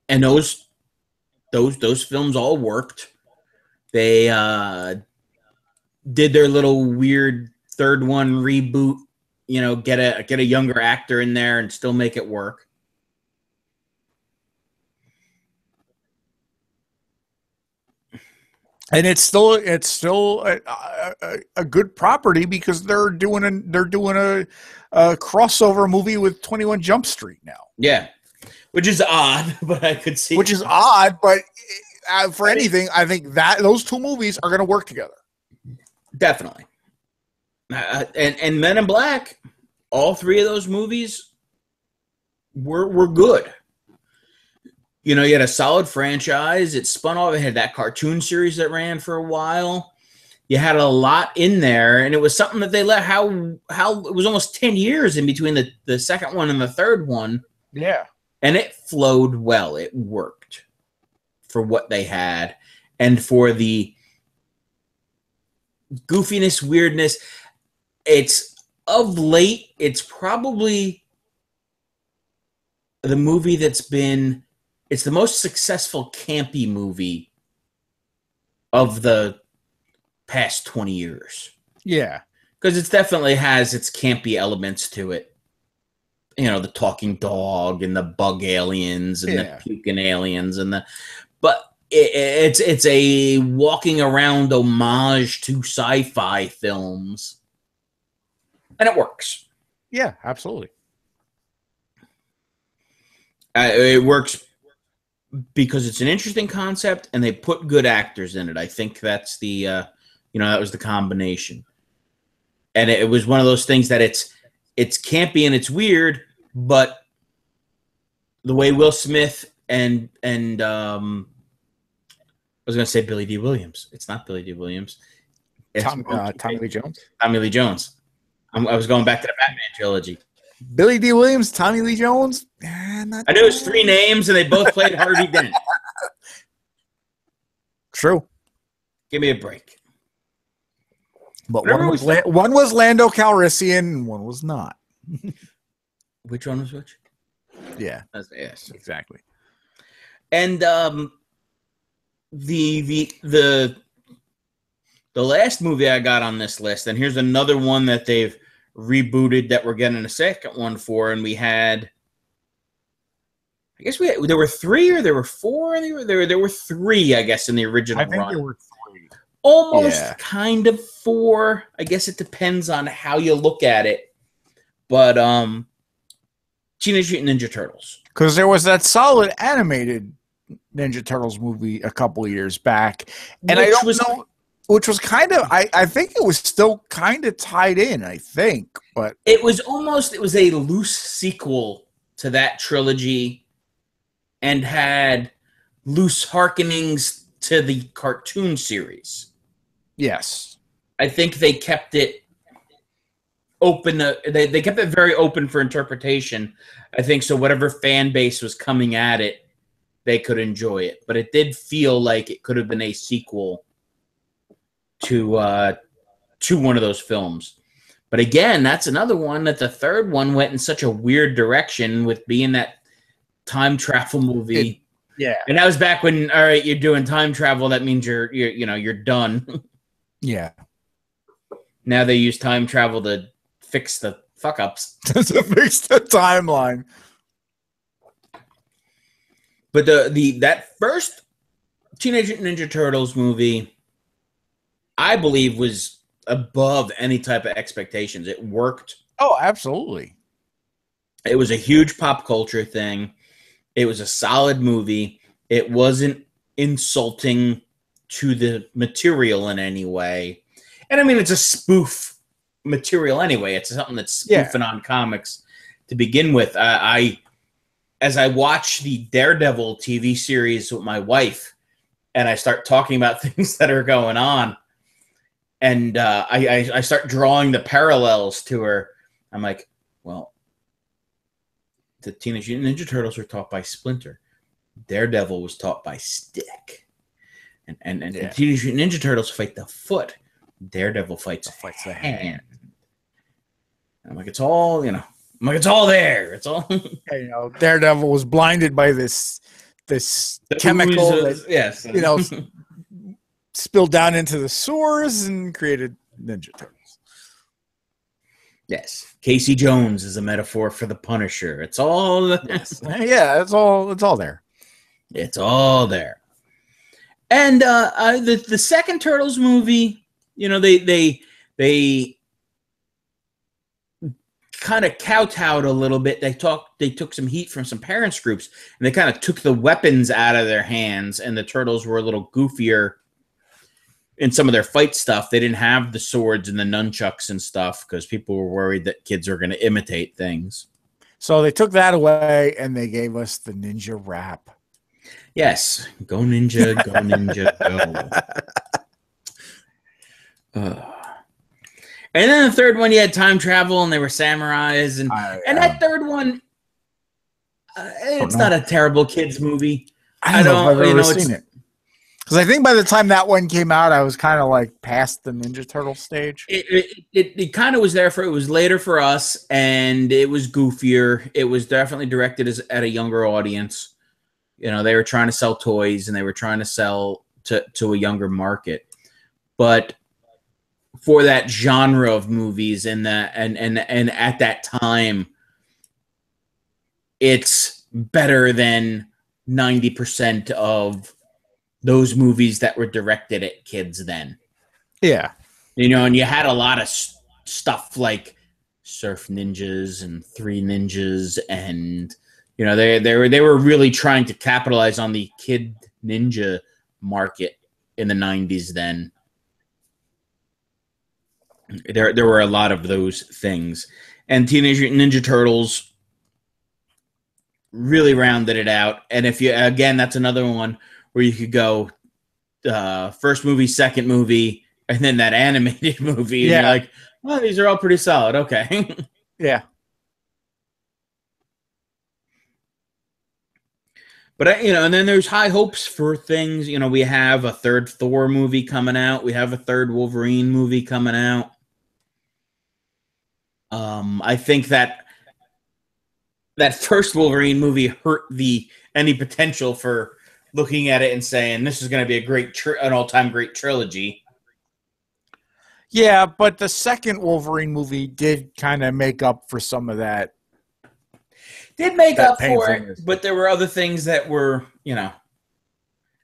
those films all worked. They did their little weird third one reboot, you know, get a younger actor in there and still make it work. And it's still a good property because they're doing a crossover movie with 21 Jump Street now. Yeah, which is odd, but I could see. Which is odd, but for anything, I think that those two movies are going to work together. Definitely. And Men in Black, all three of those movies were good. You know, you had a solid franchise. It spun off. It had that cartoon series that ran for a while. You had a lot in there, and it was something that they let how it was almost 10 years in between the second one and the third one. Yeah. And it flowed well. It worked for what they had and for the goofiness, weirdness. It's of late, it's probably the movie that's been it's the most successful campy movie of the past 20 years. Yeah. Because it definitely has its campy elements to it. You know, the talking dog and the bug aliens and the puking aliens but it's a walking around homage to sci-fi films, and it works. Yeah, absolutely. It works because it's an interesting concept, and they put good actors in it. I think that's that was the combination. And it was one of those things that it's campy and it's weird, but the way Will Smith and I was going to say Billy D. Williams. It's not Billy D. Williams. Tommy Lee Jones. Tommy Lee Jones. I was going back to the Batman trilogy. Billy D. Williams, Tommy Lee Jones. I knew it was 3 names, and they both played Harvey Dent. True. Give me a break. But one was Lando Calrissian, and one was not. Which one was which? Yeah. Yes, exactly. And the last movie I got on this list, and here's another one that they've rebooted that we're getting a second one for, and we had, I guess there were 3 or there were 4. There were 3, I guess, in the original run. I think there were 3. Almost kind of 4. I guess it depends on how you look at it. But Teenage Mutant Ninja Turtles. Because there was that solid animated Ninja Turtles movie a couple of years back. And I don't know, which was kind of, I think it was still kind of tied in, I think. But it was a loose sequel to that trilogy and had loose hearkenings to the cartoon series. Yes. I think they kept it open. They kept it very open for interpretation. I think so. Whatever fan base was coming at it, they could enjoy it. But it did feel like it could have been a sequel to one of those films. But again, that's another one that the third one went in such a weird direction with being that time travel movie. Yeah. And that was back when, all right, you're doing time travel. That means you're done. Yeah. Now they use time travel to fix the fuck ups. To fix the timeline. But that first Teenage Mutant Ninja Turtles movie, I believe, was above any type of expectations. It worked. Oh, absolutely. It was a huge pop culture thing. It was a solid movie. It wasn't insulting to the material in any way. And I mean, it's a spoof material anyway. It's something that's spoofing on comics to begin with. As I watch the Daredevil TV series with my wife, and I start talking about things that are going on, and I start drawing the parallels to her, I'm like, well, the Teenage Mutant Ninja Turtles were taught by Splinter. Daredevil was taught by Stick. And Teenage Mutant Ninja Turtles fight the foot. Daredevil fights the hand. I'm like, it's all, it's all there. It's all. Daredevil was blinded by this chemical that, spilled down into the sewers and created Ninja Turtles. Yes. Casey Jones is a metaphor for the Punisher. It's all. Yeah, it's all there. It's all there. And the second Turtles movie, they kind of kowtowed a little bit. They took some heat from some parents groups, and they kind of took the weapons out of their hands, and the Turtles were a little goofier in some of their fight stuff. They didn't have the swords and the nunchucks and stuff because people were worried that kids are going to imitate things. So they took that away, and they gave us the ninja rap. Yes. Go ninja, go ninja, go. And then the third one, you had time travel, and they were samurais. And that third one, it's not a terrible kids movie. I don't know if I've ever seen it. Because I think by the time that one came out, I was kind of like past the Ninja Turtle stage. It kind of was there it was later for us, and it was goofier. It was definitely directed at a younger audience. You know, they were trying to sell toys and they were trying to sell to a younger market. But for that genre of movies and at that time, it's better than 90% of those movies that were directed at kids then. Yeah. You know, and you had a lot of stuff like Surf Ninjas and Three Ninjas, and you know they were really trying to capitalize on the kid ninja market in the 90s then. There were a lot of those things, and Teenage Mutant Ninja Turtles really rounded it out. And if you, again, that's another one where you could go first movie, second movie, and then that animated movie. And you're like, well, these are all pretty solid. Okay. Yeah. But, you know, and then there's high hopes for things. You know, we have a third Thor movie coming out. We have a third Wolverine movie coming out. I think that first Wolverine movie hurt any potential for looking at it and saying this is going to be an all-time great trilogy. Yeah, but the second Wolverine movie did kind of make up for some of that. Did make up for it, but there were other things that were, you know,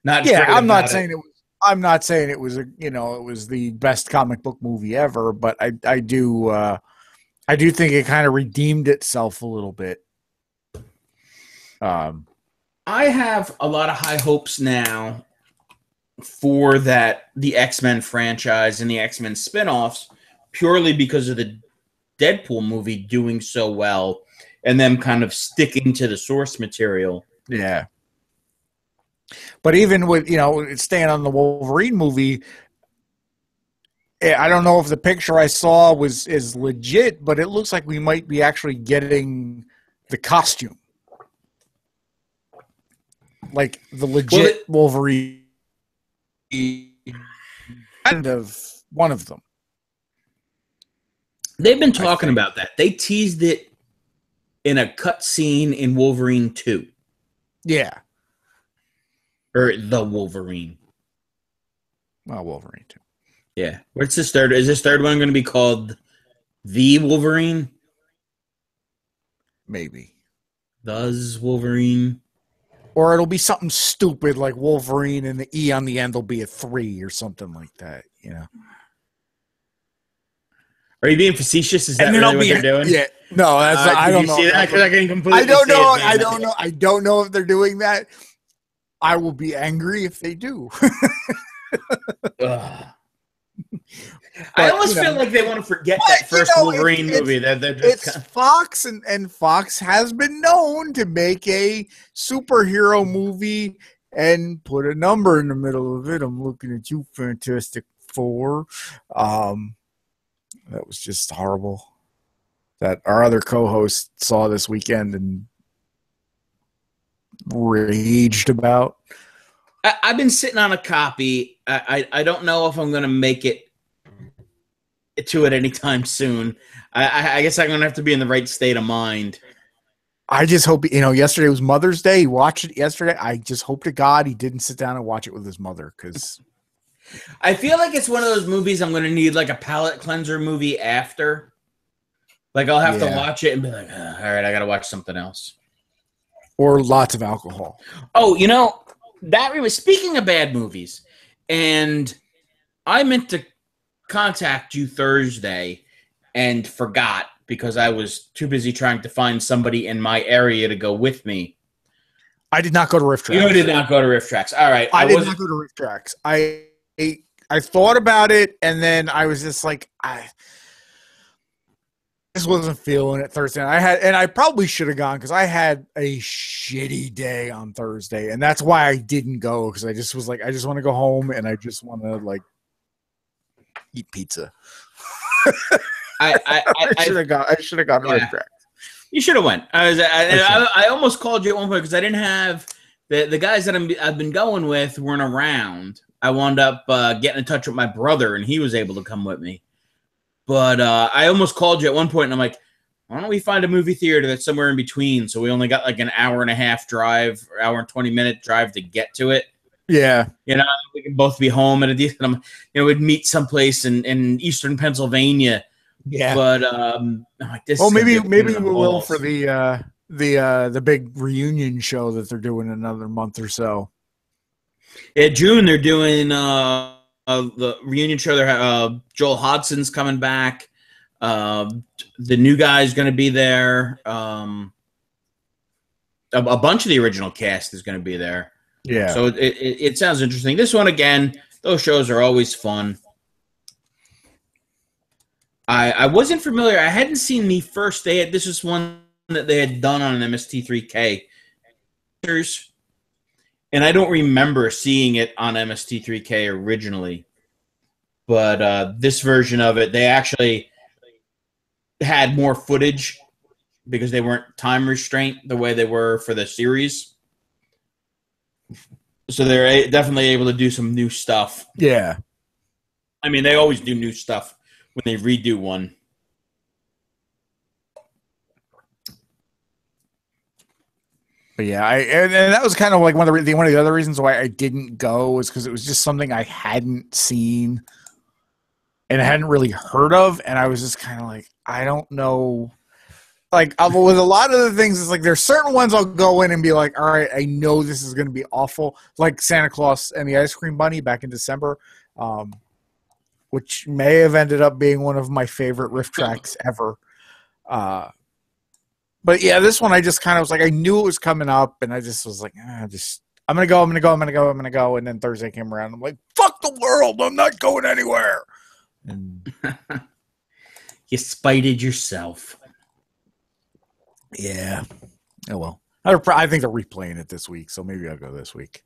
not. Yeah, I'm not saying it was. I'm not saying it was it was the best comic book movie ever, but I do think it kind of redeemed itself a little bit. I have a lot of high hopes now for the X-Men franchise and the X-Men spinoffs, purely because of the Deadpool movie doing so well and them kind of sticking to the source material. Yeah. But even with, staying on the Wolverine movie, I don't know if the picture I saw is legit, but it looks like we might be actually getting the costume. Like the legit Wolverine. Kind of one of them. They've been talking about that. They teased it in a cut scene in Wolverine 2. Yeah. Or the Wolverine. Well, Wolverine 2. Yeah. What's this third? Is this third one going to be called The Wolverine? Maybe. Does Wolverine? Or it'll be something stupid like Wolverine and the E on the end will be a 3 or something like that, Are you being facetious? Is that really what they're doing? Yeah. No, that's I don't know. See that? I don't know. I don't know. I don't know if they're doing that. I will be angry if they do. I almost feel like they want to forget that first Wolverine movie. It's Fox, and Fox has been known to make a superhero movie and put a number in the middle of it. I'm looking at you, Fantastic Four. That was just horrible. That our other co-host saw this weekend and raged about. I've been sitting on a copy. I don't know if I'm going to make it to it anytime soon. I guess I'm going to have to be in the right state of mind. I just hope, yesterday was Mother's Day. He watched it yesterday. I just hope to God he didn't sit down and watch it with his mother, because I feel like it's one of those movies I'm going to need like a palate cleanser movie after. Like I'll have to watch it and be like, all right, I got to watch something else. Or lots of alcohol. Oh, speaking of bad movies, and I meant to contact you Thursday and forgot because I was too busy trying to find somebody in my area to go with me. I did not go to Riff Tracks. You did not go to Riff Tracks. All right. I did not go to Riff Tracks. I thought about it, and then I was just like, I just wasn't feeling it Thursday. I probably should have gone because I had a shitty day on Thursday, and that's why I didn't go, because I just was like, I just want to go home and I just want to eat pizza. I should have gone. I should have gone to Riff Tracks. You should have went. I almost called you at one point because I didn't have the guys that I've been going with weren't around. I wound up getting in touch with my brother, and he was able to come with me. But I almost called you at one point, and I'm like, why don't we find a movie theater that's somewhere in between? So we only got like an hour and a half drive, or hour and 20-minute drive to get to it. Yeah. You know, we can both be home at a decent, we'd meet someplace in Eastern Pennsylvania. Yeah. But I'm like, this. Well, maybe we will for the big reunion show that they're doing in another month or so. Yeah, June they're doing the reunion show. They're Joel Hodson's coming back. The new guy's going to be there. A bunch of the original cast is going to be there. Yeah. So it sounds interesting. This one, again, those shows are always fun. I wasn't familiar. I hadn't seen the first. This was one that they had done on an MST3K. And I don't remember seeing it on MST3K originally. But this version of it, they actually had more footage because they weren't time restrained the way they were for the series. So they're definitely able to do some new stuff. Yeah. I mean, they always do new stuff when they redo one. But yeah, and that was kind of like one of the other reasons why I didn't go was because it was just something I hadn't seen and I hadn't really heard of, and I was just kind of like, I don't know. Like with a lot of the things, it's like there's certain ones I'll go in and be like, all right, I know this is going to be awful, like Santa Claus and the Ice Cream Bunny back in December, which may have ended up being one of my favorite riff tracks ever. But yeah, this one I just kind of was like, I knew it was coming up, and I just was like, I'm gonna go. And then Thursday came around, I'm like, fuck the world, I'm not going anywhere. And you spited yourself. Yeah. Oh well. I think they're replaying it this week, so maybe I'll go this week.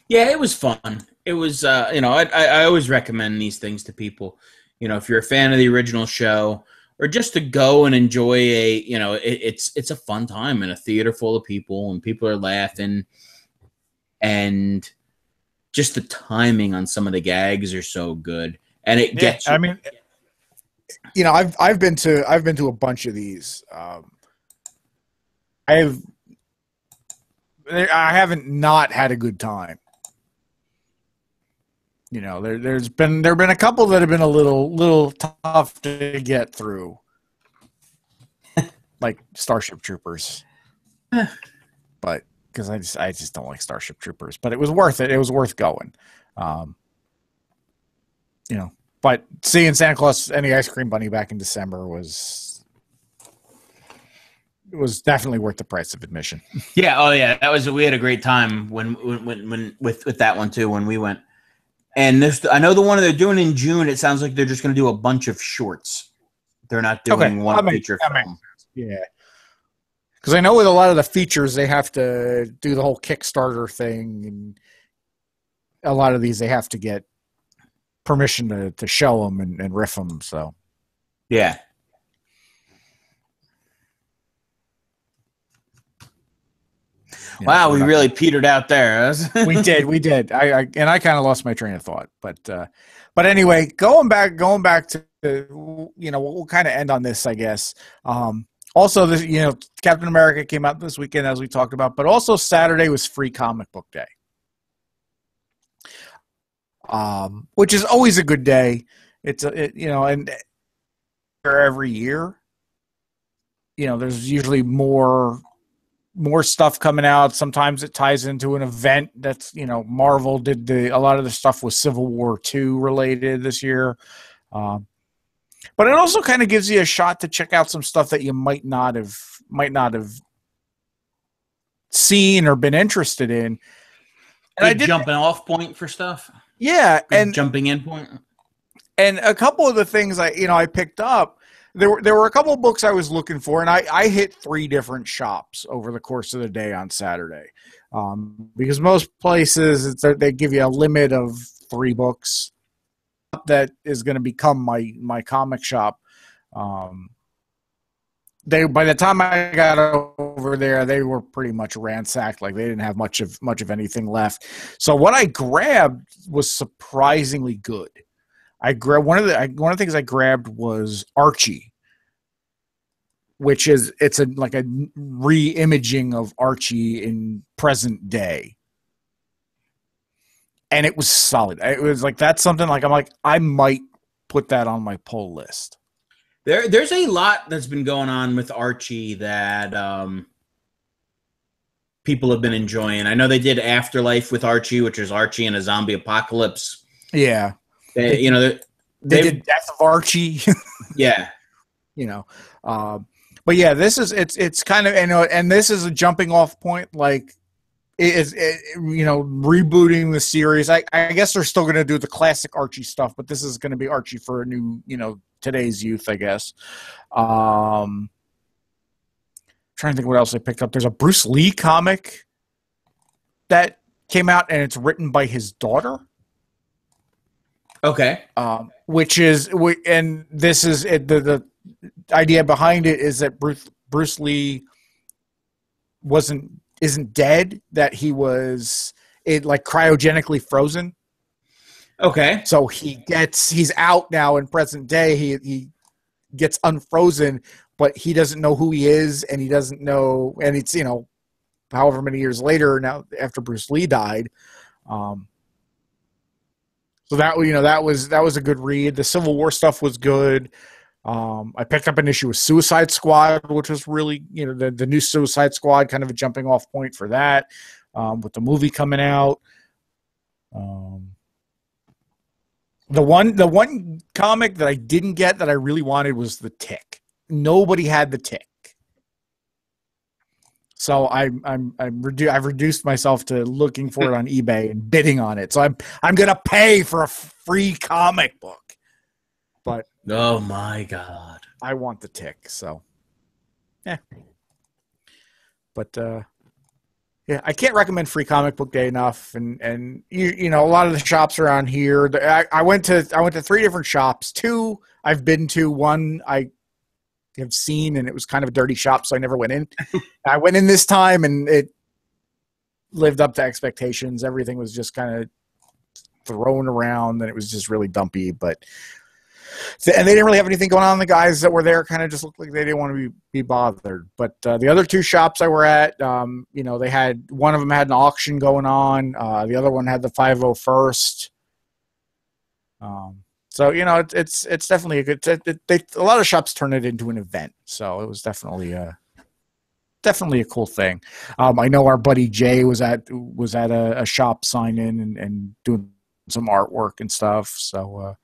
Yeah, it was fun. It was, I always recommend these things to people. You know, if you're a fan of the original show, or just to go and enjoy it's a fun time in a theater full of people, and people are laughing, and just the timing on some of the gags are so good, and it gets. I mean, I've been to a bunch of these. I haven't not had a good time. You know, there've been a couple that have been a little tough to get through, like Starship Troopers. But because I just don't like Starship Troopers, but it was worth it. It was worth going. But seeing Santa Claus and the Ice Cream Bunny back in December was definitely worth the price of admission. Yeah. Oh yeah. We had a great time when with that one too, when we went. And I know the one they're doing in June, it sounds like they're just going to do a bunch of shorts. They're not doing one feature film. Yeah. Because I know with a lot of the features, they have to do the whole Kickstarter thing. And a lot of these, they have to get permission to show them and riff them. So, yeah. Wow, we really petered out there. we did. I kind of lost my train of thought, but anyway, going back to we'll kind of end on this, I guess. Also, this Captain America came out this weekend, as we talked about, but also Saturday was Free Comic Book Day, which is always a good day. And every year, there's usually more stuff coming out. Sometimes it ties into an event that's, Marvel did a lot of the stuff was Civil War II related this year. But it also kind of gives you a shot to check out some stuff that you might not have seen or been interested in. And I did jumping off point for stuff. Yeah. And jumping in point. And a couple of the things I picked up, there were a couple of books I was looking for, and I hit 3 different shops over the course of the day on Saturday, because most places they give you a limit of 3 books. That is going to become my comic shop. By the time I got over there, they were pretty much ransacked. Like they didn't have much of anything left. So what I grabbed was surprisingly good. I grabbed one of the things I grabbed was Archie, which is it's a like a re-imaging of Archie in present day. And it was solid. It was like that's something like I'm like I might put that on my pull list. There's a lot that's been going on with Archie that people have been enjoying. I know they did Afterlife with Archie, which is Archie in a zombie apocalypse. Yeah. They did Death of Archie. Yeah. But yeah, this is it's kind of and this is a jumping off point. Like rebooting the series. I guess they're still going to do the classic Archie stuff, but this is going to be Archie for a new today's youth, I guess. Trying to think what else I picked up. There's a Bruce Lee comic that came out, and it's written by his daughter. Okay. Which is, and this is the idea behind it is that Bruce Lee isn't dead, that he was like cryogenically frozen. Okay. So he's out now in present day. He gets unfrozen, but he doesn't know who he is, and he doesn't know, and it's, however many years later now after Bruce Lee died. So that was a good read. The Civil War stuff was good. I picked up an issue with Suicide Squad, which was really, the new Suicide Squad, kind of a jumping off point for that, with the movie coming out. The one comic that I didn't get that I really wanted was The Tick. Nobody had The Tick. So I've reduced myself to looking for it on eBay and bidding on it. So I'm gonna pay for a free comic book. But oh my God, I want The Tick. So yeah. But yeah, I can't recommend Free Comic Book Day enough. And a lot of the shops around here. I went to 3 different shops. 2 I've been to. 1 I have seen, and it was kind of a dirty shop, so I never went in. I went in this time, and it lived up to expectations. Everything was just kind of thrown around, and it was just really dumpy. And they didn't really have anything going on. The guys that were there kind of just looked like they didn't want to be bothered. But the other 2 shops I were at, they had, one of them had an auction going on. The other one had the 501st. So it's definitely a good. A lot of shops turn it into an event, so it was definitely a cool thing. I know our buddy Jay was at a shop sign-in and doing some artwork and stuff. So it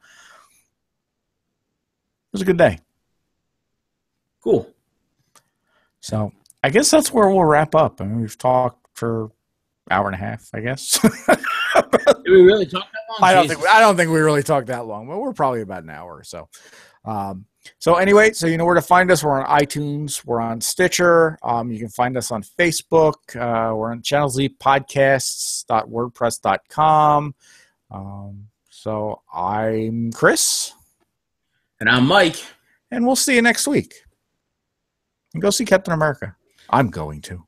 was a good day. Cool. So I guess that's where we'll wrap up. I mean, we've talked for an hour and a half, I guess. Did we really talk that long? I don't think we really talked that long, but we're probably about an hour or so. So anyway, so you know where to find us. We're on iTunes. We're on Stitcher. You can find us on Facebook. We're on channelzpodcasts.wordpress.com. So I'm Chris. And I'm Mike. And we'll see you next week. And go see Captain America. I'm going to.